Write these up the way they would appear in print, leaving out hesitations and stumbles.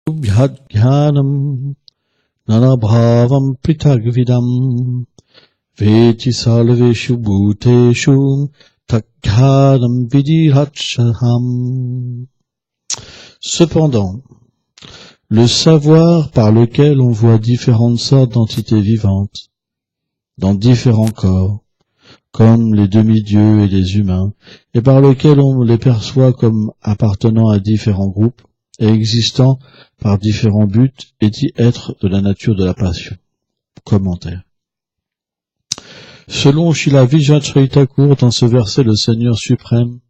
Bhyadhyanam nanabhavam pritagvidam veti salveshu bhuteshu taghyanam vidhiratshaham. Cependant, le savoir par lequel on voit différentes sortes d'entités vivantes dans différents corps, comme les demi-dieux et les humains, et par lequel on les perçoit comme appartenant à différents groupes et existant par différents buts, et dit être de la nature de la passion. Commentaire. Selon Srila Vijayacharita Thakur, dans ce verset, le Seigneur suprême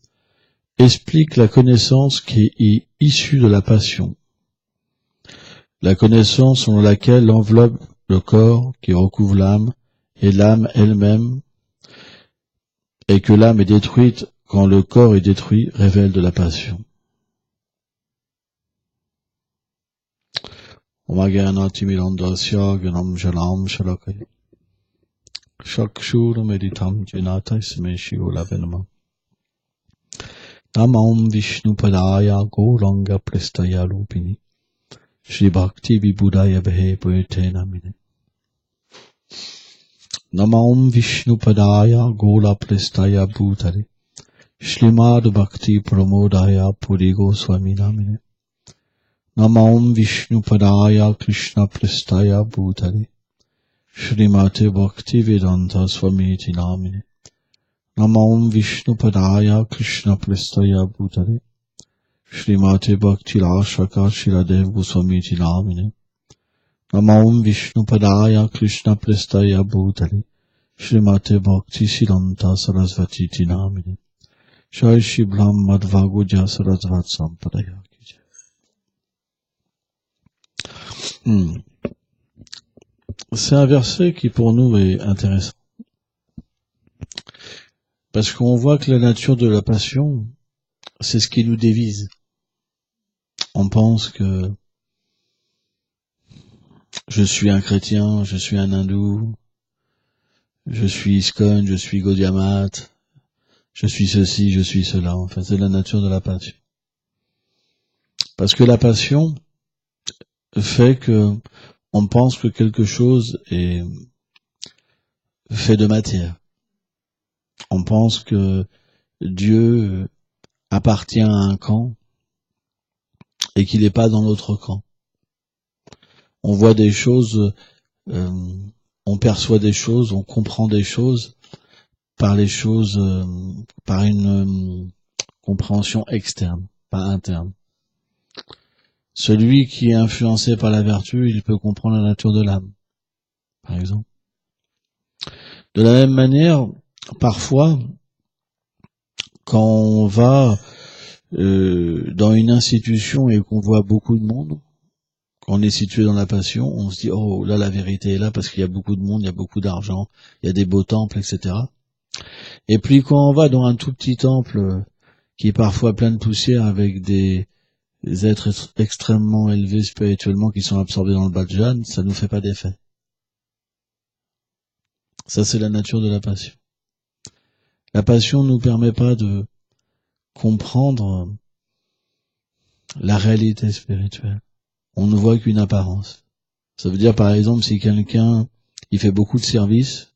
explique la connaissance qui est issue de la passion. La connaissance selon laquelle enveloppe le corps qui recouvre l'âme, et l'âme elle-même, et que l'âme est détruite quand le corps est détruit, révèle de la passion. Omagyanati milandasya ganam jalam shalakaya shakshur meditam jinata smeshi olavenama namam vishnu padaya goranga prestaya lupini Shri Bhakti Vibhudaya Bhe Poete Namine. Namam Vishnu Padaya Gola Prestaya Bhutare Shrimad Bhakti Pramodaya Puri Goswami Namine. Namam Vishnu Padaya Krishna Prestaya Bhutare Shrimate Bhakti Vedanta Swamiti Namine. Namam Vishnu Padaya Krishna Prestaya Bhutare Shrimate Bhakti Rashaka Shiradev Goswamiti Namine. Namam Vishnu Padaya Krishna Prestaya Bhutale Shrimate Bhakti Siddhanta Sarasvati Namine. Jai Shri Brahma Madhva Gaudiya Sarasvat Sampadaya. C'est un verset qui pour nous est intéressant. Parce qu'on voit que la nature de la passion, c'est ce qui nous dévise. On pense que je suis un chrétien, je suis un hindou, je suis ISKCON, je suis Gaudiya Math, je suis ceci, je suis cela. Enfin, c'est la nature de la passion. Parce que la passion fait que on pense que quelque chose est fait de matière. On pense que Dieu appartient à un camp et qu'il n'est pas dans l'autre camp. On voit des choses, on perçoit des choses, on comprend des choses par les choses, par une compréhension externe, pas interne. Celui qui est influencé par la vertu, il peut comprendre la nature de l'âme, par exemple. De la même manière, parfois, quand on va dans une institution et qu'on voit beaucoup de monde, quand on est situé dans la passion, on se dit, oh là la vérité est là parce qu'il y a beaucoup de monde, il y a beaucoup d'argent, il y a des beaux temples, etc. Et puis quand on va dans un tout petit temple qui est parfois plein de poussière avec des êtres extrêmement élevés spirituellement qui sont absorbés dans le bhajan, ça nous fait pas d'effet. Ça c'est la nature de la passion. La passion ne nous permet pas de comprendre la réalité spirituelle. On ne voit qu'une apparence. Ça veut dire, par exemple, si quelqu'un, il fait beaucoup de services,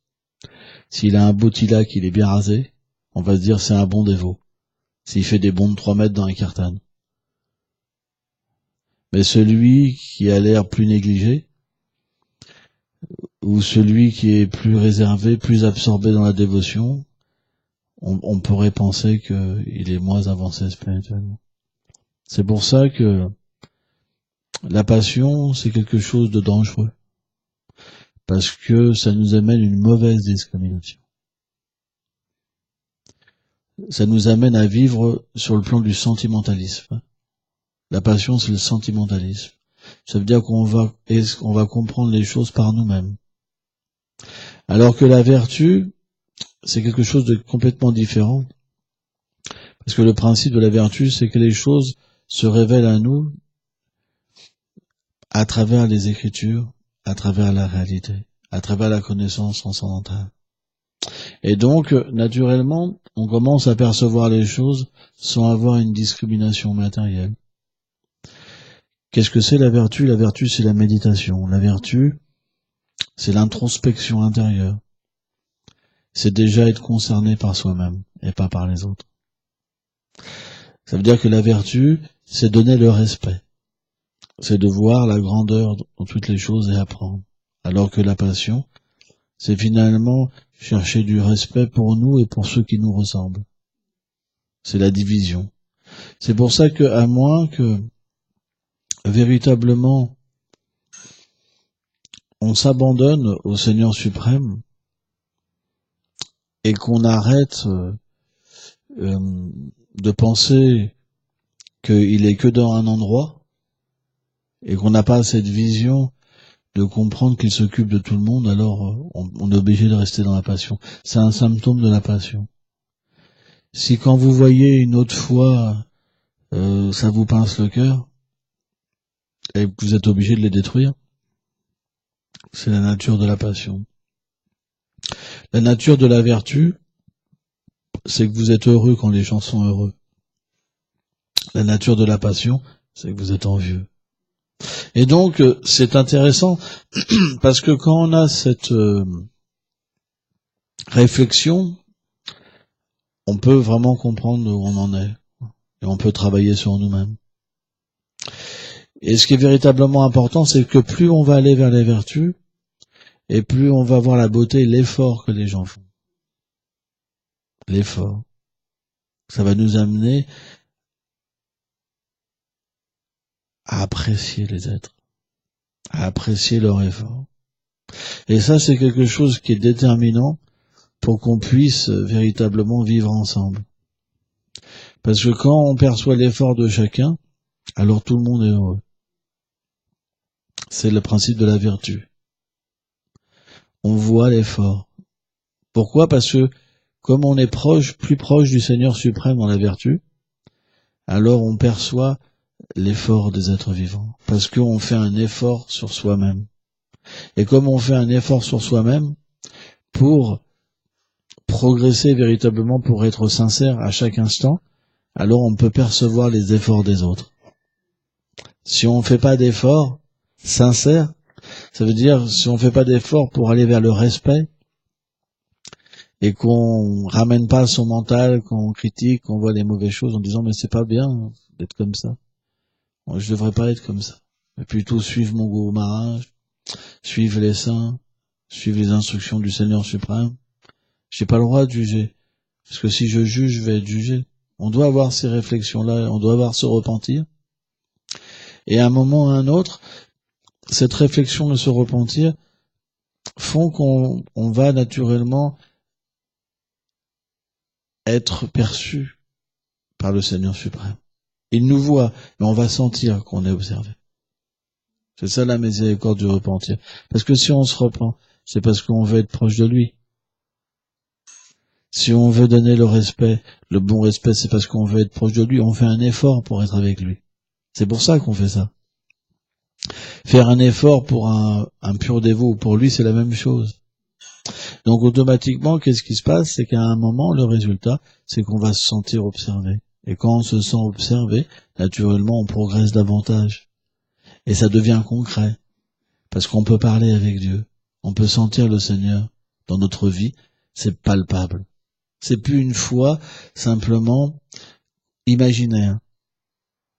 s'il a un beau tilak, il est bien rasé, on va se dire c'est un bon dévot. S'il fait des bonds de 3 mètres dans un kirtan. Mais celui qui a l'air plus négligé, ou celui qui est plus réservé, plus absorbé dans la dévotion, on pourrait penser qu'il est moins avancé spirituellement. C'est pour ça que la passion, c'est quelque chose de dangereux. Parce que ça nous amène une mauvaise discrimination. Ça nous amène à vivre sur le plan du sentimentalisme. La passion, c'est le sentimentalisme. Ça veut dire qu'on va comprendre les choses par nous-mêmes. Alors que la vertu, c'est quelque chose de complètement différent. Parce que le principe de la vertu, c'est que les choses se révèlent à nous à travers les Écritures, à travers la réalité, à travers la connaissance transcendantale. Et donc, naturellement, on commence à percevoir les choses sans avoir une discrimination matérielle. Qu'est-ce que c'est la vertu? La vertu, c'est la méditation. La vertu, c'est l'introspection intérieure. C'est déjà être concerné par soi-même et pas par les autres. Ça veut dire que la vertu, c'est donner le respect. C'est de voir la grandeur dans toutes les choses et apprendre. Alors que la passion, c'est finalement chercher du respect pour nous et pour ceux qui nous ressemblent. C'est la division. C'est pour ça que, à moins que véritablement on s'abandonne au Seigneur suprême et qu'on arrête de penser qu'il est que dans un endroit et qu'on n'a pas cette vision de comprendre qu'il s'occupe de tout le monde, alors on est obligé de rester dans la passion. C'est un symptôme de la passion. Si quand vous voyez une autre foi, ça vous pince le cœur et que vous êtes obligé de les détruire, c'est la nature de la passion. La nature de la vertu, c'est que vous êtes heureux quand les gens sont heureux. La nature de la passion, c'est que vous êtes envieux. Et donc, c'est intéressant, parce que quand on a cette réflexion, on peut vraiment comprendre où on en est. Et on peut travailler sur nous-mêmes. Et ce qui est véritablement important, c'est que plus on va aller vers les vertus, et plus on va voir la beauté et l'effort que les gens font. L'effort. Ça va nous amener à apprécier les êtres, à apprécier leur effort. Et ça, c'est quelque chose qui est déterminant pour qu'on puisse véritablement vivre ensemble. Parce que quand on perçoit l'effort de chacun, alors tout le monde est heureux. C'est le principe de la vertu. On voit l'effort. Pourquoi? Parce que comme on est plus proche du Seigneur suprême dans la vertu, alors on perçoit l'effort des êtres vivants. Parce qu'on fait un effort sur soi-même. Et comme on fait un effort sur soi-même, pour progresser véritablement, pour être sincère à chaque instant, alors on peut percevoir les efforts des autres. Si on ne fait pas d'efforts sincères, ça veut dire si on ne fait pas d'efforts pour aller vers le respect, et qu'on ramène pas son mental, qu'on critique, qu'on voit les mauvaises choses en disant mais c'est pas bien d'être comme ça. Je devrais pas être comme ça. Mais plutôt suivre mon goût au mariage, suivre les saints, suivre les instructions du Seigneur suprême. J'ai pas le droit de juger. Parce que si je juge, je vais être jugé. On doit avoir ces réflexions-là, on doit avoir se repentir. Et à un moment ou à un autre, cette réflexion de se repentir font qu'on va naturellement être perçu par le Seigneur suprême. Il nous voit, mais on va sentir qu'on est observé. C'est ça la miséricorde du repentir. Parce que si on se repent, c'est parce qu'on veut être proche de lui. Si on veut donner le respect, le bon respect, c'est parce qu'on veut être proche de lui. On fait un effort pour être avec lui. C'est pour ça qu'on fait ça. Faire un effort pour un pur dévot, pour lui, c'est la même chose. Donc automatiquement, qu'est-ce qui se passe? C'est qu'à un moment, le résultat, c'est qu'on va se sentir observé. Et quand on se sent observé, naturellement, on progresse davantage. Et ça devient concret. Parce qu'on peut parler avec Dieu. On peut sentir le Seigneur dans notre vie. C'est palpable. C'est plus une foi simplement imaginaire.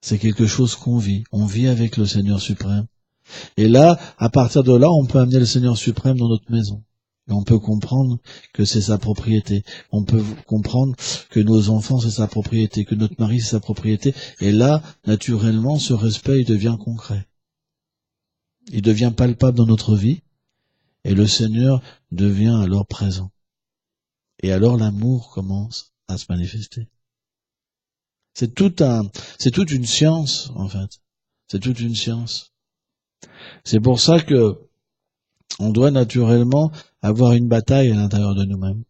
C'est quelque chose qu'on vit. On vit avec le Seigneur suprême. Et là, à partir de là, on peut amener le Seigneur suprême dans notre maison. Et on peut comprendre que c'est sa propriété. On peut comprendre que nos enfants, c'est sa propriété, que notre mari, c'est sa propriété. Et là, naturellement, ce respect, il devient concret. Il devient palpable dans notre vie. Et le Seigneur devient alors présent. Et alors l'amour commence à se manifester. C'est toute une science, en fait. C'est toute une science. C'est pour ça que on doit naturellement avoir une bataille à l'intérieur de nous-mêmes.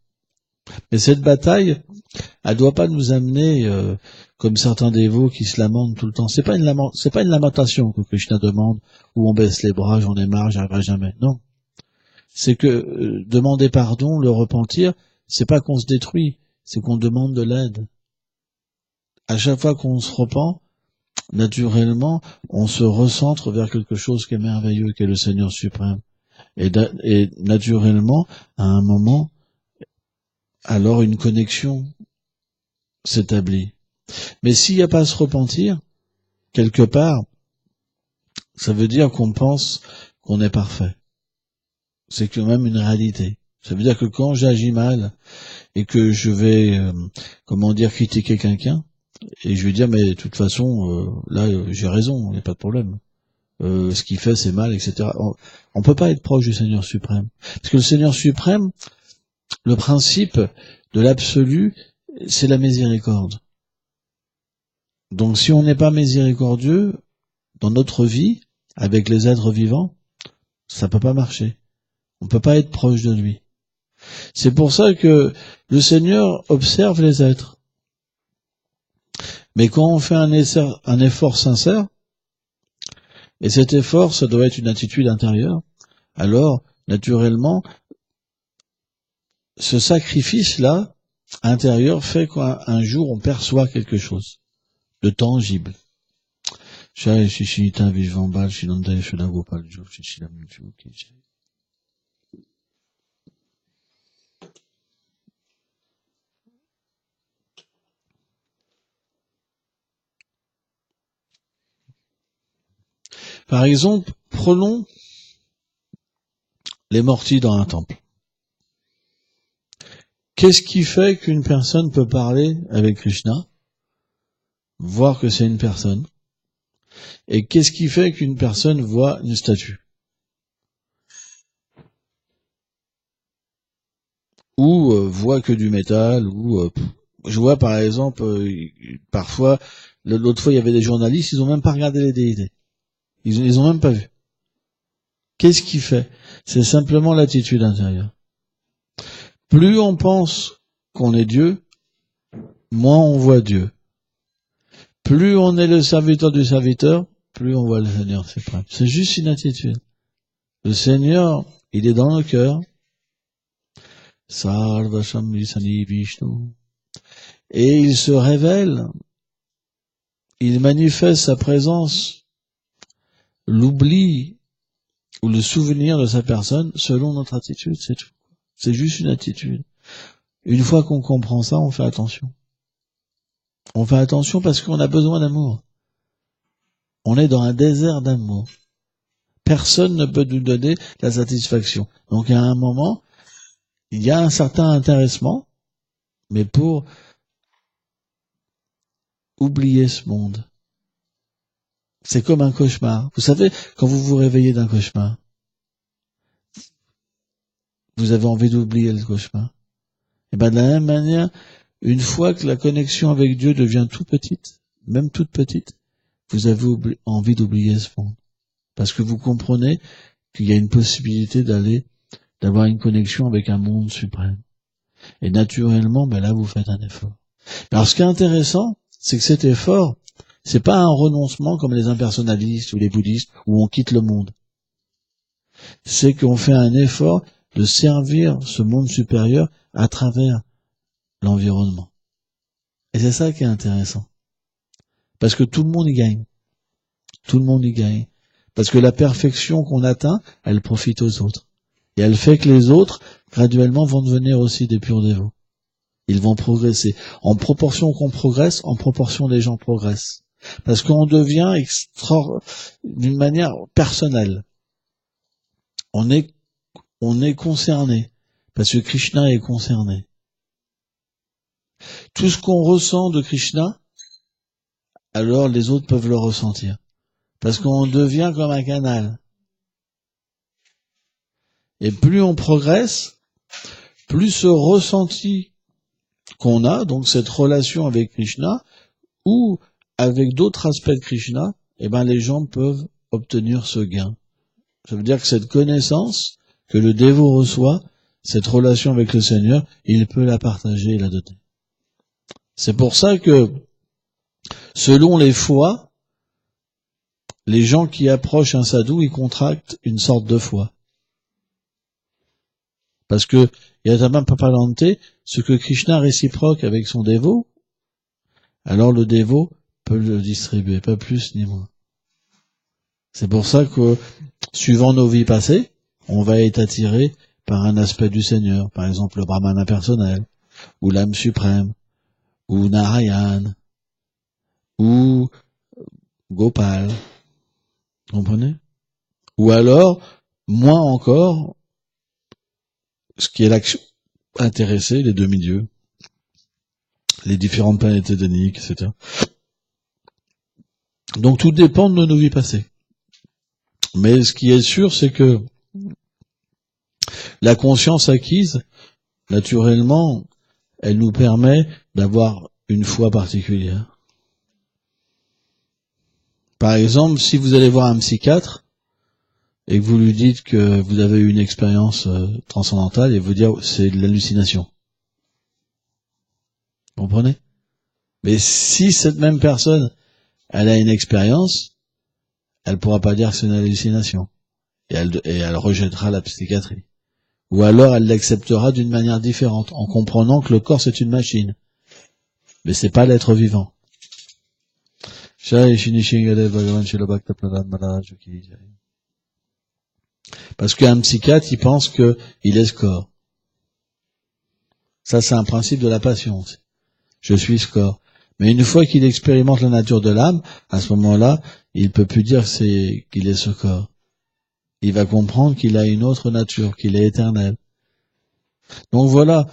Mais cette bataille, elle doit pas nous amener comme certains dévots qui se lamentent tout le temps. C'est pas une lamentation que Krishna demande où on baisse les bras, j'en ai marre, j'y arriverai jamais. Non. C'est que demander pardon, le repentir, c'est pas qu'on se détruit, c'est qu'on demande de l'aide. À chaque fois qu'on se repent, naturellement, on se recentre vers quelque chose qui est merveilleux, qui est le Seigneur suprême. Et naturellement, à un moment, alors une connexion s'établit. Mais s'il n'y a pas à se repentir, quelque part, ça veut dire qu'on pense qu'on est parfait. C'est quand même une réalité. Ça veut dire que quand j'agis mal et que je vais, critiquer quelqu'un, et je vais dire, mais de toute façon, là, j'ai raison, il n'y a pas de problème. Ce qu'il fait, c'est mal, etc. On peut pas être proche du Seigneur suprême. Parce que le Seigneur suprême, le principe de l'absolu, c'est la miséricorde. Donc si on n'est pas miséricordieux dans notre vie, avec les êtres vivants, ça peut pas marcher. On peut pas être proche de lui. C'est pour ça que le Seigneur observe les êtres. Mais quand on fait un effort sincère, et cet effort, ça doit être une attitude intérieure, alors, naturellement, ce sacrifice-là, intérieur, fait qu'un jour, on perçoit quelque chose de tangible. Par exemple, prenons les mortis dans un temple. Qu'est-ce qui fait qu'une personne peut parler avec Krishna, voir que c'est une personne, et qu'est-ce qui fait qu'une personne voit une statue, ou voit que du métal, ou je vois par exemple, parfois, l'autre fois il y avait des journalistes, ils ont même pas regardé les déités, ils ont même pas vu. Qu'est-ce qui fait? C'est simplement l'attitude intérieure. Plus on pense qu'on est Dieu, moins on voit Dieu. Plus on est le serviteur du serviteur, plus on voit le Seigneur suprême. C'est juste une attitude. Le Seigneur, il est dans nos cœurs. Et il se révèle, il manifeste sa présence, l'oubli ou le souvenir de sa personne selon notre attitude, c'est tout. C'est juste une attitude. Une fois qu'on comprend ça, on fait attention. On fait attention parce qu'on a besoin d'amour. On est dans un désert d'amour. Personne ne peut nous donner la satisfaction. Donc à un moment, il y a un certain intéressement, mais pour oublier ce monde. C'est comme un cauchemar. Vous savez, quand vous vous réveillez d'un cauchemar, vous avez envie d'oublier le cauchemar. Et bien de la même manière, une fois que la connexion avec Dieu devient toute petite, même toute petite, vous avez envie d'oublier ce monde. Parce que vous comprenez qu'il y a une possibilité d'avoir une connexion avec un monde suprême. Et naturellement, là, vous faites un effort. Alors, ce qui est intéressant, c'est que cet effort, c'est pas un renoncement comme les impersonnalistes ou les bouddhistes, où on quitte le monde. C'est qu'on fait un effort de servir ce monde supérieur à travers l'environnement. Et c'est ça qui est intéressant. Parce que tout le monde y gagne. Tout le monde y gagne. Parce que la perfection qu'on atteint, elle profite aux autres. Et elle fait que les autres, graduellement, vont devenir aussi des purs dévots. Ils vont progresser. En proportion qu'on progresse, en proportion les gens progressent. Parce qu'on devient d'une manière personnelle. On est concerné. Parce que Krishna est concerné. Tout ce qu'on ressent de Krishna, alors les autres peuvent le ressentir. Parce qu'on devient comme un canal. Et plus on progresse, plus ce ressenti qu'on a, donc cette relation avec Krishna, ou avec d'autres aspects de Krishna, les gens peuvent obtenir ce gain. Ça veut dire que cette connaissance que le dévot reçoit, cette relation avec le Seigneur, il peut la partager et la donner. C'est pour ça que, selon les fois, les gens qui approchent un sadhu, ils contractent une sorte de foi. Parce que Yatama Papalante, ce que Krishna réciproque avec son dévot, alors le dévot peut le distribuer, pas plus ni moins. C'est pour ça que, suivant nos vies passées, on va être attiré par un aspect du Seigneur, par exemple le Brahman impersonnel, ou l'âme suprême, ou Narayan, ou Gopal, vous comprenez? Ou alors, moins encore, ce qui est l'action intéressée, les demi-dieux, les différentes planètes édéniques, etc. Donc tout dépend de nos vies passées. Mais ce qui est sûr, c'est que la conscience acquise, naturellement, elle nous permet d'avoir une foi particulière. Par exemple, si vous allez voir un psychiatre et que vous lui dites que vous avez eu une expérience transcendantale, et vous dire c'est de l'hallucination. Vous comprenez? Mais si cette même personne, elle a une expérience, elle pourra pas dire que c'est une hallucination. Et elle rejettera la psychiatrie. Ou alors elle l'acceptera d'une manière différente, en comprenant que le corps c'est une machine. Mais c'est pas l'être vivant. Parce qu'un psychiatre, il pense qu'il est ce corps. Ça, c'est un principe de la passion. Je suis ce corps. Mais une fois qu'il expérimente la nature de l'âme, à ce moment-là, il peut plus dire qu'il est ce corps. Il va comprendre qu'il a une autre nature, qu'il est éternel. Donc voilà.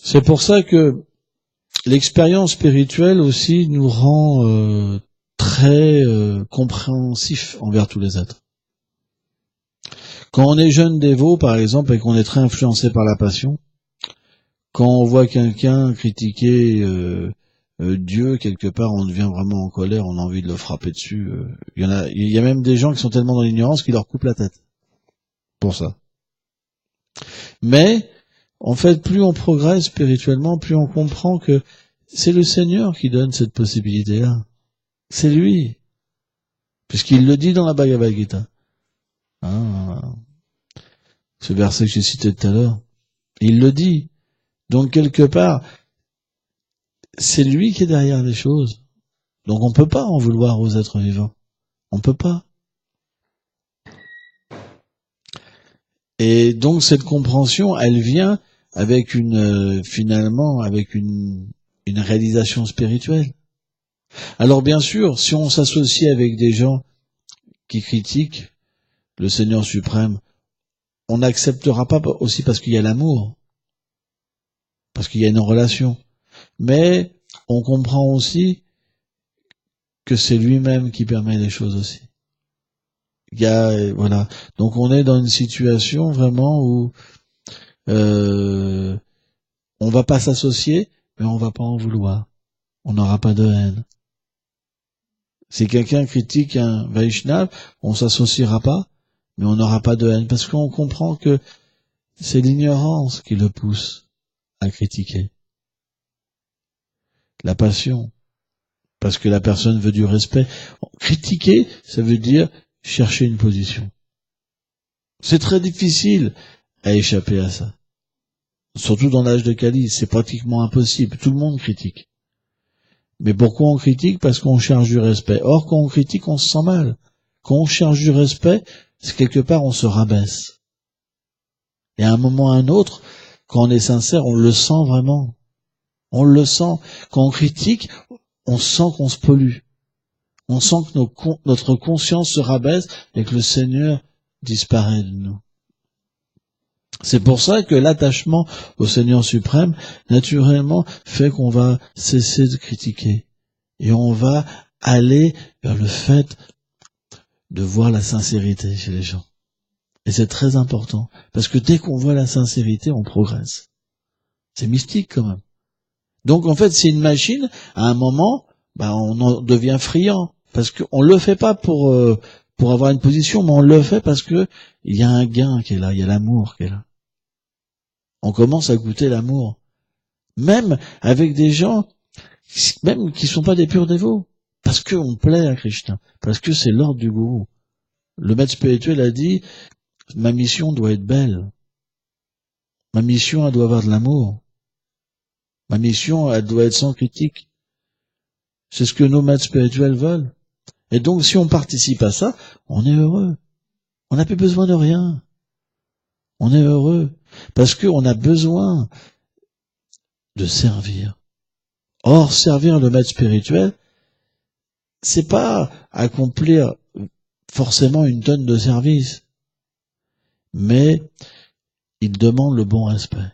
C'est pour ça que l'expérience spirituelle aussi nous rend très compréhensifs envers tous les êtres. Quand on est jeune dévot, par exemple, et qu'on est très influencé par la passion, quand on voit quelqu'un critiquer Dieu, quelque part, on devient vraiment en colère, on a envie de le frapper dessus. Il y a même des gens qui sont tellement dans l'ignorance qu'ils leur coupent la tête. Pour ça. Mais, en fait, plus on progresse spirituellement, plus on comprend que c'est le Seigneur qui donne cette possibilité-là. C'est lui. Puisqu'il le dit dans la Bhagavad Gita. Ce verset que j'ai cité tout à l'heure. Il le dit. Donc, quelque part, c'est lui qui est derrière les choses. Donc, on peut pas en vouloir aux êtres vivants. On peut pas. Et donc, cette compréhension, elle vient avec finalement, avec une réalisation spirituelle. Alors, bien sûr, si on s'associe avec des gens qui critiquent le Seigneur suprême, on n'acceptera pas aussi parce qu'il y a l'amour. Parce qu'il y a une relation. Mais on comprend aussi que c'est lui-même qui permet les choses aussi. Voilà. Donc on est dans une situation vraiment où on va pas s'associer, mais on va pas en vouloir. On n'aura pas de haine. Si quelqu'un critique un Vaishnav, on s'associera pas, mais on n'aura pas de haine, parce qu'on comprend que c'est l'ignorance qui le pousse à critiquer. La passion. Parce que la personne veut du respect. Critiquer, ça veut dire chercher une position. C'est très difficile à échapper à ça. Surtout dans l'âge de Kali, c'est pratiquement impossible. Tout le monde critique. Mais pourquoi on critique? Parce qu'on cherche du respect. Or, quand on critique, on se sent mal. Quand on cherche du respect, c'est quelque part, on se rabaisse. Et à un moment ou à un autre, quand on est sincère, on le sent vraiment. On le sent. Quand on critique, on sent qu'on se pollue. On sent que notre conscience se rabaisse et que le Seigneur disparaît de nous. C'est pour ça que l'attachement au Seigneur suprême, naturellement, fait qu'on va cesser de critiquer. Et on va aller vers le fait de voir la sincérité chez les gens. Et c'est très important. Parce que dès qu'on voit la sincérité, on progresse. C'est mystique quand même. Donc en fait, c'est une machine, à un moment, on en devient friand. Parce qu'on le fait pas pour avoir une position, mais on le fait parce que il y a un gain qui est là, il y a l'amour qui est là. On commence à goûter l'amour. Même avec des gens, même qui sont pas des purs dévots. Parce qu'on plaît à Krishna. Parce que c'est l'ordre du gourou. Le maître spirituel a dit, ma mission doit être belle. Ma mission, elle doit avoir de l'amour. Ma mission, elle doit être sans critique. C'est ce que nos maîtres spirituels veulent. Et donc, si on participe à ça, on est heureux. On n'a plus besoin de rien. On est heureux. Parce qu'on a besoin de servir. Or, servir le maître spirituel, c'est pas accomplir forcément une tonne de service. Mais il demande le bon respect.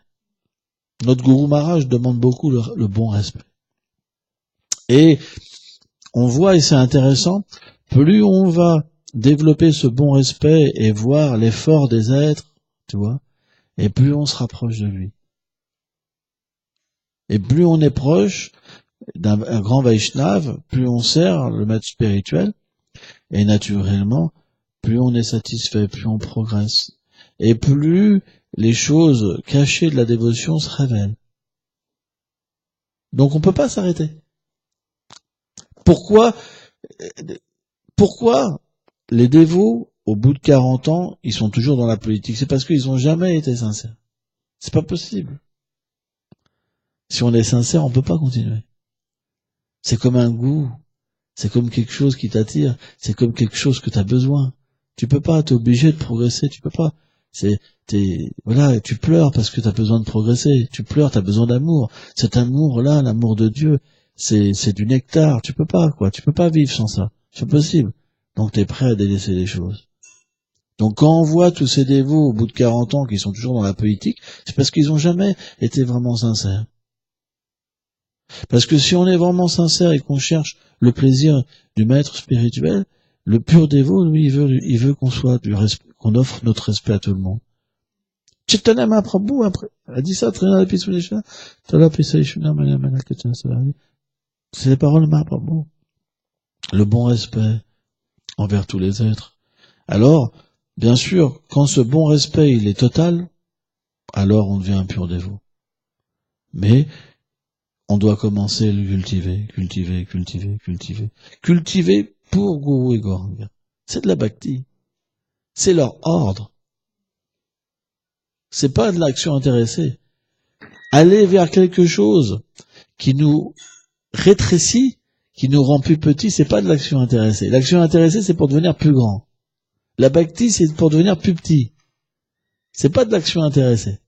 Notre Guru Maharaj demande beaucoup le bon respect. Et on voit, et c'est intéressant, plus on va développer ce bon respect et voir l'effort des êtres, tu vois, et plus on se rapproche de lui. Et plus on est proche d'un grand Vaishnava, plus on sert le maître spirituel, et naturellement, plus on est satisfait, plus on progresse, et plus les choses cachées de la dévotion se révèlent. Donc on peut pas s'arrêter. Pourquoi les dévots, au bout de 40 ans, ils sont toujours dans la politique? C'est parce qu'ils n'ont jamais été sincères. C'est pas possible. Si on est sincère, on peut pas continuer. C'est comme un goût. C'est comme quelque chose qui t'attire. C'est comme quelque chose que tu as besoin. Tu peux pas, t'es obligé de progresser, tu peux pas. Voilà, tu pleures parce que tu as besoin de progresser. Tu pleures, tu as besoin d'amour. Cet amour-là, l'amour de Dieu, c'est du nectar. Tu peux pas, quoi. Tu peux pas vivre sans ça. C'est possible. Donc tu es prêt à délaisser les choses. Donc quand on voit tous ces dévots au bout de 40 ans qui sont toujours dans la politique, c'est parce qu'ils ont jamais été vraiment sincères. Parce que si on est vraiment sincère et qu'on cherche le plaisir du maître spirituel, le pur dévot, lui, il veut qu'on soit du respect, qu'on offre notre respect à tout le monde. Chaitanya Mahaprabhu a dit ça, c'est les paroles de Mahaprabhu. Le bon respect envers tous les êtres. Alors, bien sûr, quand ce bon respect il est total, alors on devient un pur dévot. Mais on doit commencer à le cultiver. Cultiver pour Guru et Gauranga. C'est de la bhakti. C'est leur ordre. C'est pas de l'action intéressée. Aller vers quelque chose qui nous rétrécit, qui nous rend plus petits, c'est pas de l'action intéressée. L'action intéressée, c'est pour devenir plus grand. La bhakti, c'est pour devenir plus petit. C'est pas de l'action intéressée.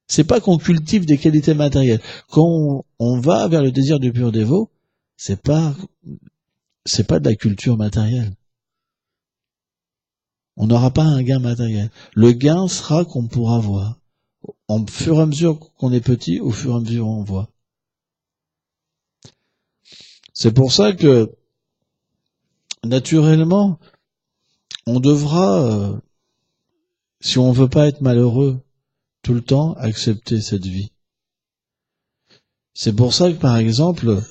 C'est pas qu'on cultive des qualités matérielles. Quand on va vers le désir du pur dévot, c'est pas de la culture matérielle. On n'aura pas un gain matériel. Le gain sera qu'on pourra voir. Au fur et à mesure qu'on est petit, au fur et à mesure on voit. C'est pour ça que, naturellement, on devra, si on veut pas être malheureux tout le temps, accepter cette vie. C'est pour ça que, par exemple,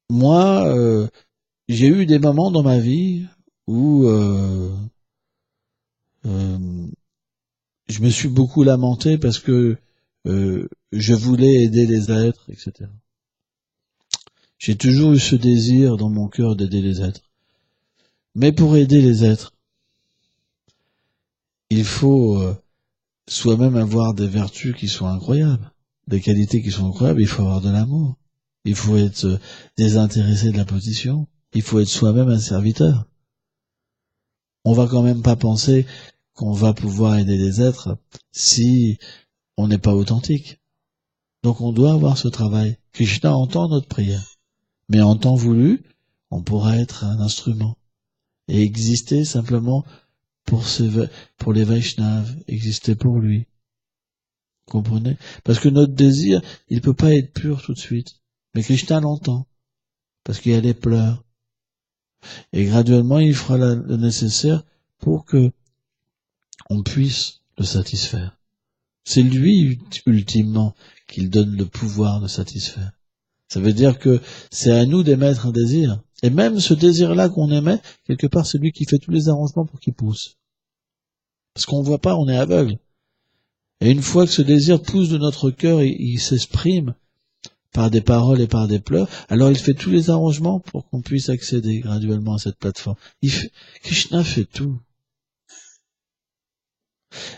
moi, j'ai eu des moments dans ma vie où je me suis beaucoup lamenté parce que je voulais aider les êtres, etc. J'ai toujours eu ce désir dans mon cœur d'aider les êtres. Mais pour aider les êtres, il faut soi-même avoir des vertus qui sont incroyables, des qualités qui sont incroyables. Il faut avoir de l'amour. Il faut être désintéressé de la position. Il faut être soi-même un serviteur. On va quand même pas penser qu'on va pouvoir aider les êtres si on n'est pas authentique. Donc on doit avoir ce travail. Krishna entend notre prière. Mais en temps voulu, on pourra être un instrument et exister simplement pour les Vaishnavas, exister pour lui. Vous comprenez? Parce que notre désir, il peut pas être pur tout de suite. Mais Krishna l'entend. Parce qu'il y a les pleurs. Et graduellement, il fera le nécessaire pour que on puisse le satisfaire. C'est lui, ultimement, qui donne le pouvoir de satisfaire. Ça veut dire que c'est à nous d'émettre un désir. Et même ce désir-là qu'on émet, quelque part, c'est lui qui fait tous les arrangements pour qu'il pousse. Parce qu'on ne voit pas, on est aveugle. Et une fois que ce désir pousse de notre cœur, il s'exprime par des paroles et par des pleurs, alors il fait tous les arrangements pour qu'on puisse accéder graduellement à cette plateforme. Krishna fait tout.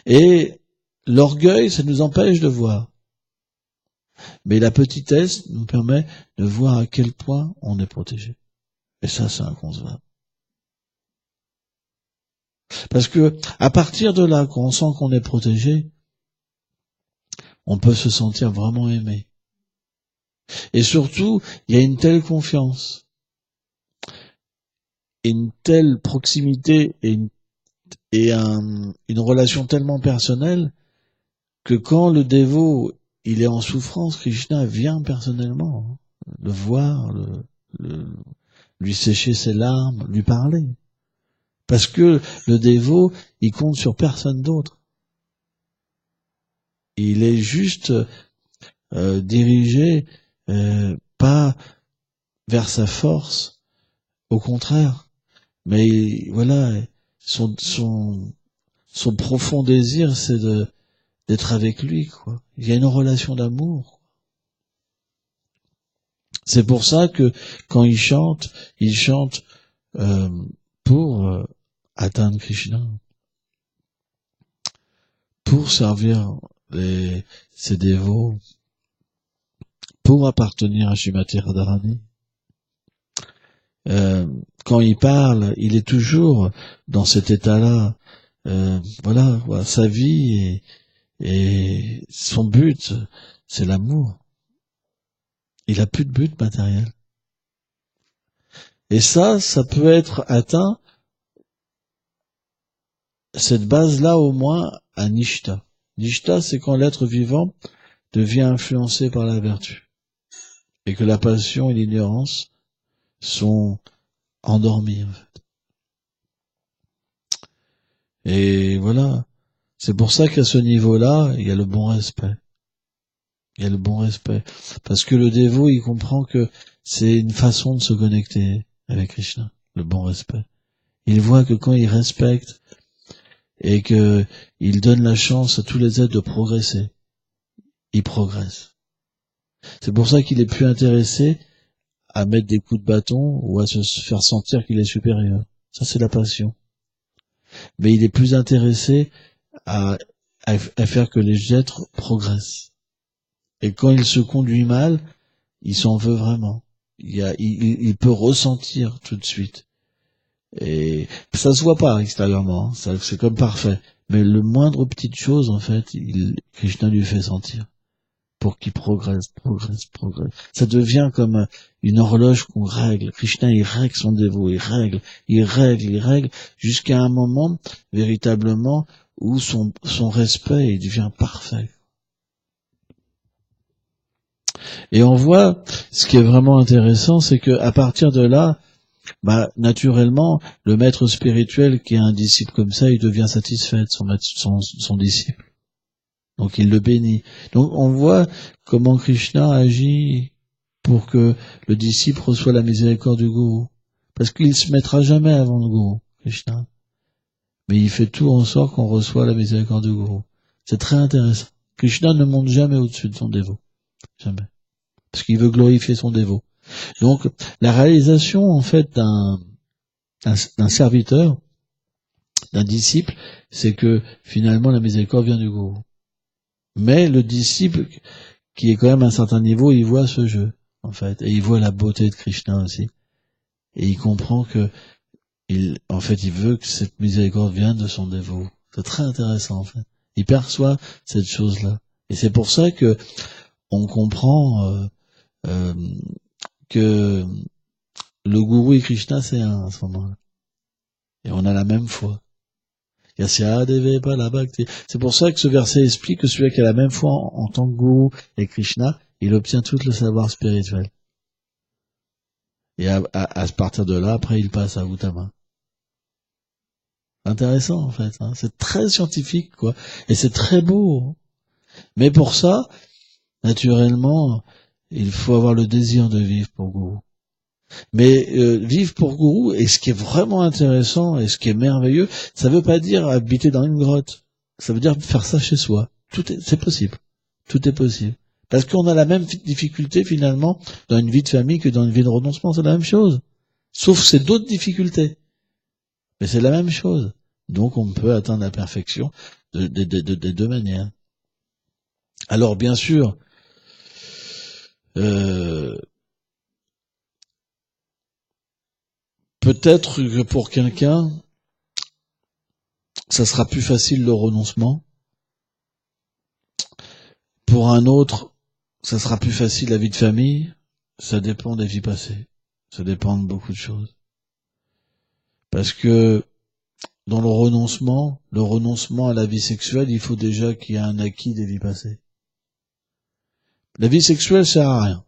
Et l'orgueil, ça nous empêche de voir. Mais la petitesse nous permet de voir à quel point on est protégé. Et ça, c'est inconcevable. Parce que, à partir de là, quand on sent qu'on est protégé, on peut se sentir vraiment aimé. Et surtout, il y a une telle confiance, et une telle proximité, et une relation tellement personnelle, que quand le dévot, il est en souffrance, Krishna vient personnellement, le voir, lui sécher ses larmes, lui parler. Parce que le dévot, il compte sur personne d'autre. Il est juste dirigé pas vers sa force, au contraire. Mais voilà, son profond désir, c'est d'être avec lui, quoi. Il y a une relation d'amour. C'est pour ça que quand il chante pour atteindre Krishna, pour servir ses dévots, pour appartenir à Srimati Radharani. Quand il parle, il est toujours dans cet état-là. Voilà, sa vie et son but, c'est l'amour. Il a plus de but matériel. Et ça peut être atteint, cette base-là au moins, à Nishta. Nishta, c'est quand l'être vivant devient influencé par la vertu. Et que la passion et l'ignorance sont endormis, en fait. Et voilà. C'est pour ça qu'à ce niveau-là, il y a le bon respect. Il y a le bon respect. Parce que le dévot, il comprend que c'est une façon de se connecter avec Krishna. Le bon respect. Il voit que quand il respecte et que il donne la chance à tous les êtres de progresser, il progresse. C'est pour ça qu'il est plus intéressé à mettre des coups de bâton ou à se faire sentir qu'il est supérieur. Ça, c'est la passion. Mais il est plus intéressé à faire que les êtres progressent. Et quand il se conduit mal, il s'en veut vraiment. Il peut ressentir tout de suite. Et ça se voit pas extérieurement, hein. C'est comme parfait. Mais le moindre petite chose, en fait, Krishna lui fait sentir. Pour qu'il progresse. Ça devient comme une horloge qu'on règle. Krishna, il règle son dévot, il règle, jusqu'à un moment, véritablement, où son respect, il devient parfait. Et on voit, ce qui est vraiment intéressant, c'est que à partir de là, naturellement, le maître spirituel qui a un disciple comme ça, il devient satisfait de son disciple. Donc il le bénit. Donc on voit comment Krishna agit pour que le disciple reçoive la miséricorde du gourou. Parce qu'il se mettra jamais avant le gourou, Krishna. Mais il fait tout en sorte qu'on reçoive la miséricorde du gourou. C'est très intéressant. Krishna ne monte jamais au-dessus de son dévot. Jamais. Parce qu'il veut glorifier son dévot. Donc la réalisation en fait d'un serviteur, d'un disciple, c'est que finalement la miséricorde vient du gourou. Mais le disciple, qui est quand même à un certain niveau, il voit ce jeu, en fait, et il voit la beauté de Krishna aussi. Et il comprend que, il veut que cette miséricorde vienne de son dévot. C'est très intéressant, en fait. Il perçoit cette chose-là. Et c'est pour ça que on comprend que le gourou et Krishna, c'est un à ce moment-là. Et on a la même foi. C'est pour ça que ce verset explique que celui qui a la même foi en tant que gourou et Krishna, il obtient tout le savoir spirituel. Et à partir de là, après, il passe à Uttama. Intéressant, en fait. Hein. C'est très scientifique, quoi. Et c'est très beau. Mais pour ça, naturellement, il faut avoir le désir de vivre pour gourou. Mais vivre pour gourou, et ce qui est vraiment intéressant, et ce qui est merveilleux, ça veut pas dire habiter dans une grotte. Ça veut dire faire ça chez soi. C'est possible. Tout est possible. Parce qu'on a la même difficulté, finalement, dans une vie de famille que dans une vie de renoncement. C'est la même chose. Sauf que c'est d'autres difficultés. Mais c'est la même chose. Donc on peut atteindre la perfection des deux manières. Alors bien sûr, Euh, Peut-être que pour quelqu'un, ça sera plus facile le renoncement. Pour un autre, ça sera plus facile la vie de famille. Ça dépend des vies passées. Ça dépend de beaucoup de choses. Parce que dans le renoncement à la vie sexuelle, il faut déjà qu'il y ait un acquis des vies passées. La vie sexuelle sert à rien.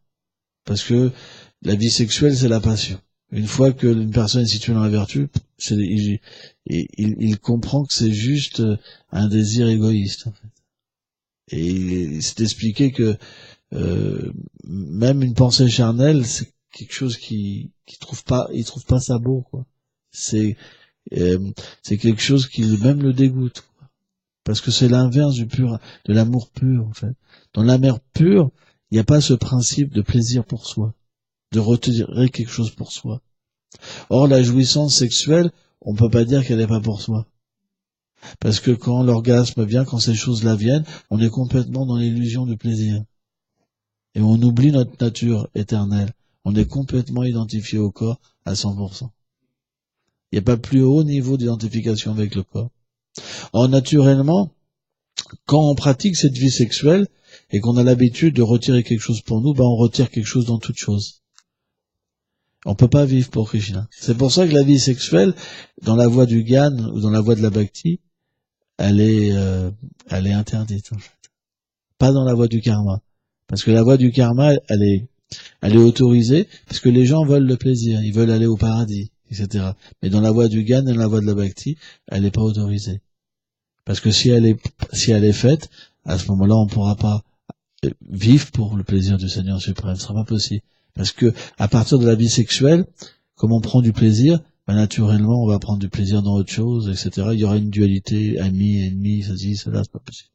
Parce que la vie sexuelle, c'est la passion. Une fois que une personne est située dans la vertu, il comprend que c'est juste un désir égoïste, en fait. Et c'est expliqué que même une pensée charnelle, c'est quelque chose qui il trouve pas ça beau, quoi. C'est c'est quelque chose qui même le dégoûte, quoi. Parce que c'est l'inverse de l'amour pur, en fait. Dans l'amour pur, il n'y a pas ce principe de plaisir pour soi, de retirer quelque chose pour soi. Or, la jouissance sexuelle, on peut pas dire qu'elle n'est pas pour soi. Parce que quand l'orgasme vient, quand ces choses-là viennent, on est complètement dans l'illusion du plaisir. Et on oublie notre nature éternelle. On est complètement identifié au corps à 100%. Il n'y a pas plus haut niveau d'identification avec le corps. Or, naturellement, quand on pratique cette vie sexuelle et qu'on a l'habitude de retirer quelque chose pour nous, on retire quelque chose dans toute chose. On peut pas vivre pour Krishna. C'est pour ça que la vie sexuelle, dans la voie du Gyan ou dans la voie de la Bhakti, elle est interdite, en fait. Pas dans la voie du karma. Parce que la voie du karma, elle est autorisée, parce que les gens veulent le plaisir, ils veulent aller au paradis, etc. Mais dans la voie du Gyan et dans la voie de la Bhakti, elle n'est pas autorisée. Parce que si elle est faite, à ce moment-là, on ne pourra pas vivre pour le plaisir du Seigneur suprême. Ce sera pas possible. Parce que, à partir de la vie sexuelle, comme on prend du plaisir, naturellement, on va prendre du plaisir dans autre chose, etc. Il y aura une dualité, ami, ennemi, ceci, cela, c'est pas possible.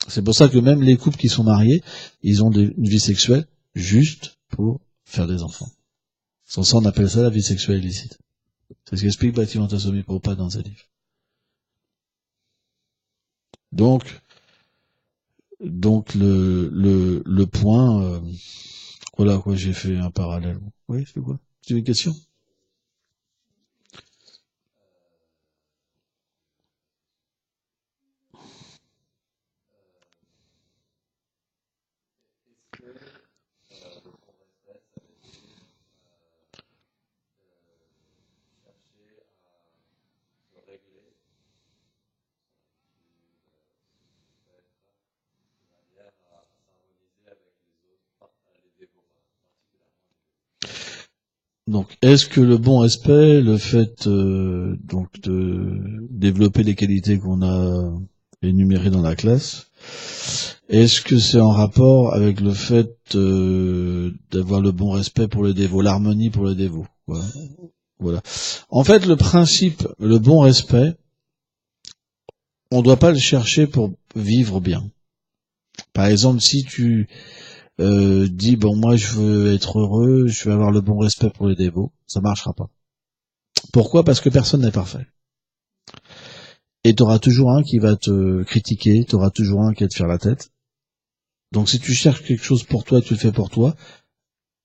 C'est pour ça que même les couples qui sont mariés, ils ont une vie sexuelle juste pour faire des enfants. Sans ça, on appelle ça la vie sexuelle illicite. C'est ce qu'explique Bhaktivedanta Swami Prabhupada dans ses livres. Donc le point, voilà quoi, j'ai fait un parallèle. Oui, c'est quoi? Tu as une question? Donc, est-ce que le bon respect, le fait donc de développer les qualités qu'on a énumérées dans la classe, est-ce que c'est en rapport avec le fait d'avoir le bon respect pour le dévot, l'harmonie pour le dévot? Voilà. En fait, le principe, le bon respect, on ne doit pas le chercher pour vivre bien. Par exemple, si tu dis moi je veux être heureux, je veux avoir le bon respect pour les dévots, ça marchera pas. Pourquoi? Parce que personne n'est parfait. Et t'auras toujours un qui va te critiquer, t'auras toujours un qui va te faire la tête. Donc si tu cherches quelque chose pour toi, tu le fais pour toi,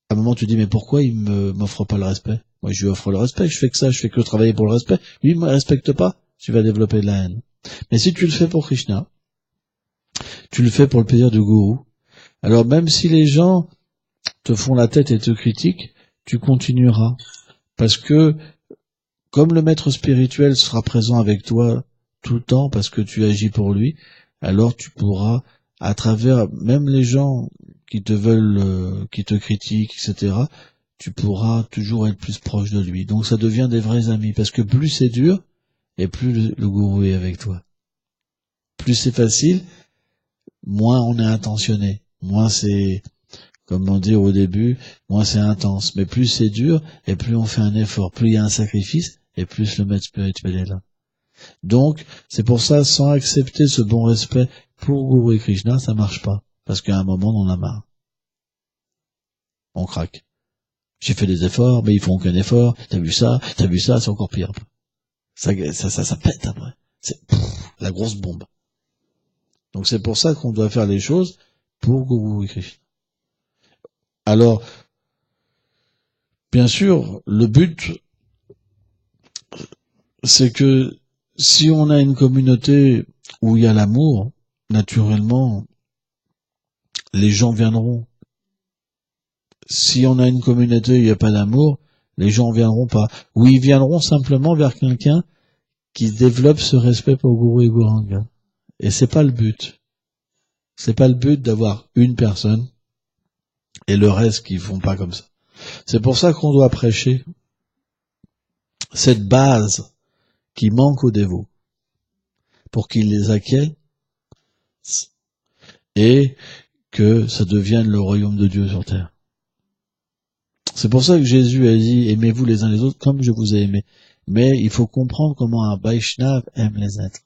à un moment tu dis mais pourquoi il m'offre pas le respect? Moi je lui offre le respect, je fais que ça, je fais que travailler pour le respect. Lui il me respecte pas, tu vas développer de la haine. Mais si tu le fais pour Krishna, tu le fais pour le plaisir du gourou, alors même si les gens te font la tête et te critiquent, tu continueras. Parce que, comme le maître spirituel sera présent avec toi tout le temps parce que tu agis pour lui, alors tu pourras, à travers même les gens qui te veulent, qui te critiquent, etc., tu pourras toujours être plus proche de lui. Donc ça devient des vrais amis. Parce que plus c'est dur, et plus le gourou est avec toi. Plus c'est facile, moins on est intentionné. Moins c'est, comme on dit au début, moins c'est intense. Mais plus c'est dur, et plus on fait un effort. Plus il y a un sacrifice, et plus le maître spirituel est là. Donc, c'est pour ça, sans accepter ce bon respect pour Guru et Krishna, ça marche pas. Parce qu'à un moment, on en a marre. On craque. J'ai fait des efforts, mais ils font aucun effort. T'as vu ça, c'est encore pire. Ça pète après. C'est la grosse bombe. Donc c'est pour ça qu'on doit faire les choses pour Guru Krishna. Alors, bien sûr, le but, c'est que si on a une communauté où il y a l'amour, naturellement, les gens viendront. Si on a une communauté où il n'y a pas d'amour, les gens ne viendront pas. Ou ils viendront simplement vers quelqu'un qui développe ce respect pour Guru et Gauranga. Et c'est pas le but. C'est pas le but d'avoir une personne et le reste qui font pas comme ça. C'est pour ça qu'on doit prêcher cette base qui manque aux dévots, pour qu'ils les acquièrent et que ça devienne le royaume de Dieu sur terre. C'est pour ça que Jésus a dit, aimez-vous les uns les autres comme je vous ai aimé. Mais il faut comprendre comment un Vaishnav aime les êtres.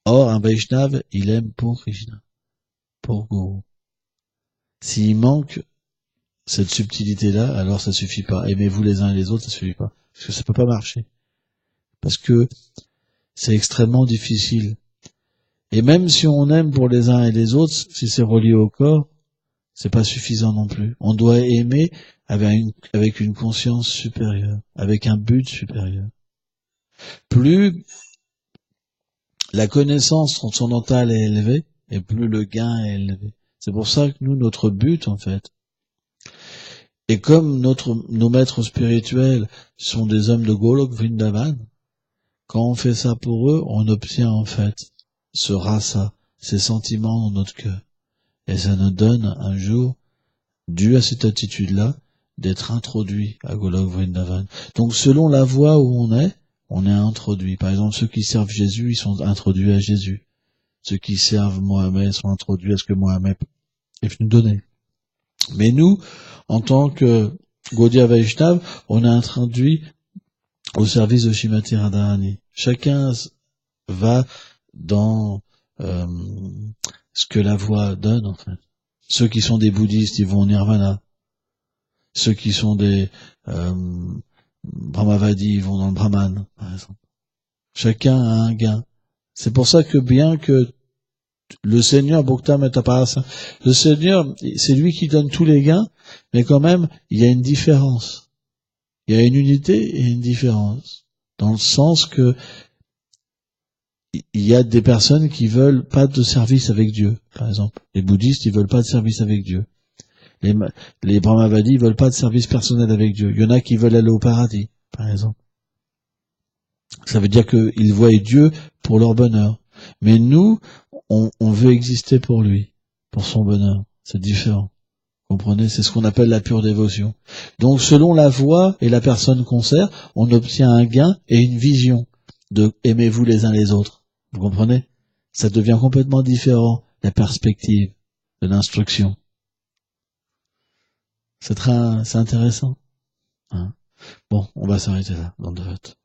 Or, un Vaishnav, il aime pour Krishna, pour Guru. S'il manque cette subtilité-là, alors ça suffit pas. Aimez-vous les uns et les autres, ça suffit pas. Parce que ça peut pas marcher. Parce que c'est extrêmement difficile. Et même si on aime pour les uns et les autres, si c'est relié au corps, c'est pas suffisant non plus. On doit aimer avec une conscience supérieure, avec un but supérieur. Plus la connaissance transcendantale est élevée, et plus le gain est élevé. C'est pour ça que nous, notre but, en fait, et comme nos maîtres spirituels sont des hommes de Golok Vrindavan, quand on fait ça pour eux, on obtient en fait ce rasa, ces sentiments dans notre cœur. Et ça nous donne un jour, dû à cette attitude-là, d'être introduit à Golok Vrindavan. Donc selon la voie où on est introduit. Par exemple, ceux qui servent Jésus, ils sont introduits à Jésus. Ceux qui servent Mohamed sont introduits à ce que Mohamed est venu donner. Mais nous, en tant que Gaudiya Vaishnav, on est introduit au service de Shrimati Radharani. Chacun va dans ce que la voie donne, en fait. Ceux qui sont des bouddhistes, ils vont au nirvana. Ceux qui sont des brahmavadis, ils vont dans le brahman, par exemple. Chacun a un gain. C'est pour ça que bien que le Seigneur, Bhokta Metaparasa, le Seigneur, c'est lui qui donne tous les gains, mais quand même, il y a une différence. Il y a une unité et une différence. Dans le sens que il y a des personnes qui veulent pas de service avec Dieu, par exemple. Les bouddhistes, ils veulent pas de service avec Dieu. Les brahmavadis, ils veulent pas de service personnel avec Dieu. Il y en a qui veulent aller au paradis, par exemple. Ça veut dire qu'ils voient Dieu pour leur bonheur. Mais nous, on veut exister pour lui, pour son bonheur. C'est différent. Comprenez? C'est ce qu'on appelle la pure dévotion. Donc, selon la voie et la personne qu'on sert, on obtient un gain et une vision de aimez-vous les uns les autres. Vous comprenez? Ça devient complètement différent, la perspective de l'instruction. C'est intéressant. Hein? Bon, on va s'arrêter là, dans le vote.